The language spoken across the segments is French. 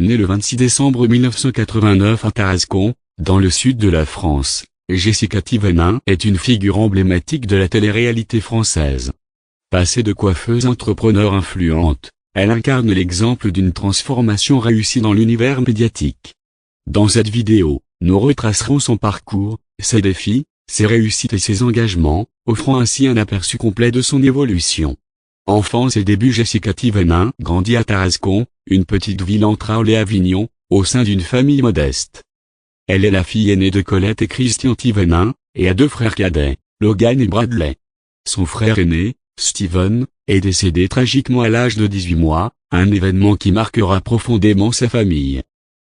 née le 26 décembre 1989 à Tarascon, dans le sud de la France, Jessica Thévenin est une figure emblématique de la télé-réalité française. Passée de coiffeuse entrepreneur influente, elle incarne l'exemple d'une transformation réussie dans l'univers médiatique. Dans cette vidéo, nous retracerons son parcours, ses défis, ses réussites et ses engagements, offrant ainsi un aperçu complet de son évolution. Enfance et début. Jessica Thévenin grandit à Tarascon, une petite ville entre Arles et Avignon, au sein d'une famille modeste. Elle est la fille aînée de Colette et Christian Thévenin, et a deux frères cadets, Logan et Bradley. Son frère aîné, Steven, est décédé tragiquement à l'âge de 18 mois, un événement qui marquera profondément sa famille.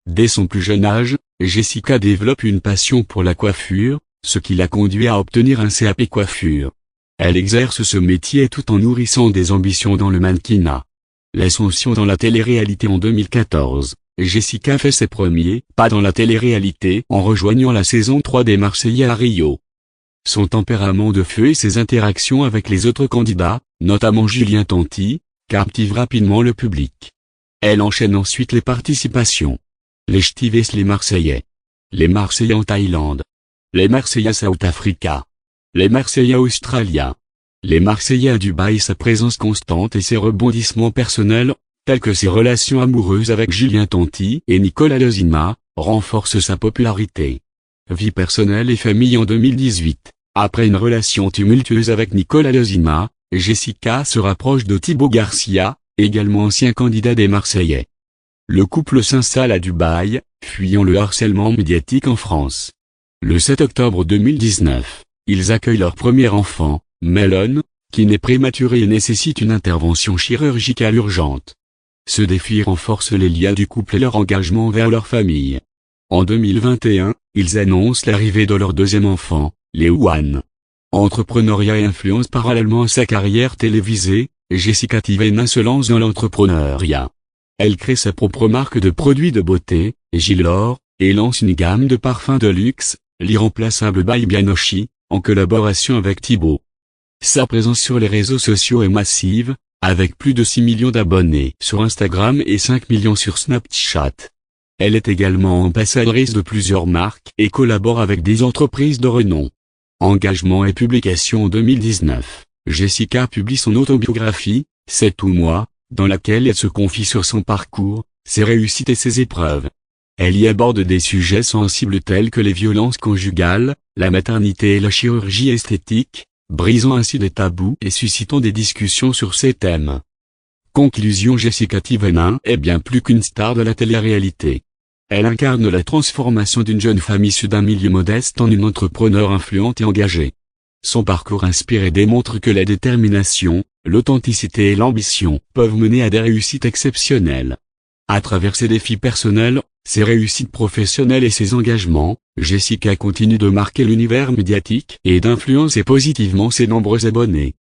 Dès son plus jeune âge, Jessica développe une passion pour la coiffure, ce qui l'a conduit à obtenir un CAP coiffure. Elle exerce ce métier tout en nourrissant des ambitions dans le mannequinat. L'ascension dans la télé-réalité en 2014, Jessica fait ses premiers pas dans la télé-réalité en rejoignant la saison 3 des Marseillais à Rio. Son tempérament de feu et ses interactions avec les autres candidats, notamment Julien Tanti, captivent rapidement le public. Elle enchaîne ensuite les participations. Les Ch'tivés les Marseillais. Les Marseillais en Thaïlande. Les Marseillais South Africa. Les Marseillais Australia. Les Marseillais à Dubaï. Sa présence constante et ses rebondissements personnels, tels que ses relations amoureuses avec Julien Tanti et Nicolas Lezima, renforcent sa popularité. Vie personnelle et famille. En 2018, après une relation tumultueuse avec Nicolas Lezima, Jessica se rapproche de Thibaut Garcia, également ancien candidat des Marseillais. Le couple s'installe à Dubaï, fuyant le harcèlement médiatique en France. Le 7 octobre 2019, ils accueillent leur premier enfant, Melon, qui naît prématuré et nécessite une intervention chirurgicale urgente. Ce défi renforce les liens du couple et leur engagement vers leur famille. En 2021, ils annoncent l'arrivée de leur deuxième enfant, Léouane. Entrepreneuriat et influence. Parallèlement à sa carrière télévisée, Jessica Thévenin se lance dans l'entrepreneuriat. Elle crée sa propre marque de produits de beauté, Gilor, et lance une gamme de parfums de luxe, l'irremplaçable by Bianoshi, en collaboration avec Thibaut. Sa présence sur les réseaux sociaux est massive, avec plus de 6 millions d'abonnés sur Instagram et 5 millions sur Snapchat. Elle est également ambassadrice de plusieurs marques et collabore avec des entreprises de renom. Engagement et publication. En 2019, Jessica publie son autobiographie, C'est tout moi, dans laquelle elle se confie sur son parcours, ses réussites et ses épreuves. Elle y aborde des sujets sensibles tels que les violences conjugales, la maternité et la chirurgie esthétique, brisant ainsi des tabous et suscitant des discussions sur ces thèmes. Conclusion. Jessica Thévenin est bien plus qu'une star de la télé-réalité. Elle incarne la transformation d'une jeune femme issue d'un milieu modeste en une entrepreneur influente et engagée. Son parcours inspire et démontre que la détermination, l'authenticité et l'ambition peuvent mener à des réussites exceptionnelles. À travers ses défis personnels, ses réussites professionnelles et ses engagements, Jessica continue de marquer l'univers médiatique et d'influencer positivement ses nombreux abonnés.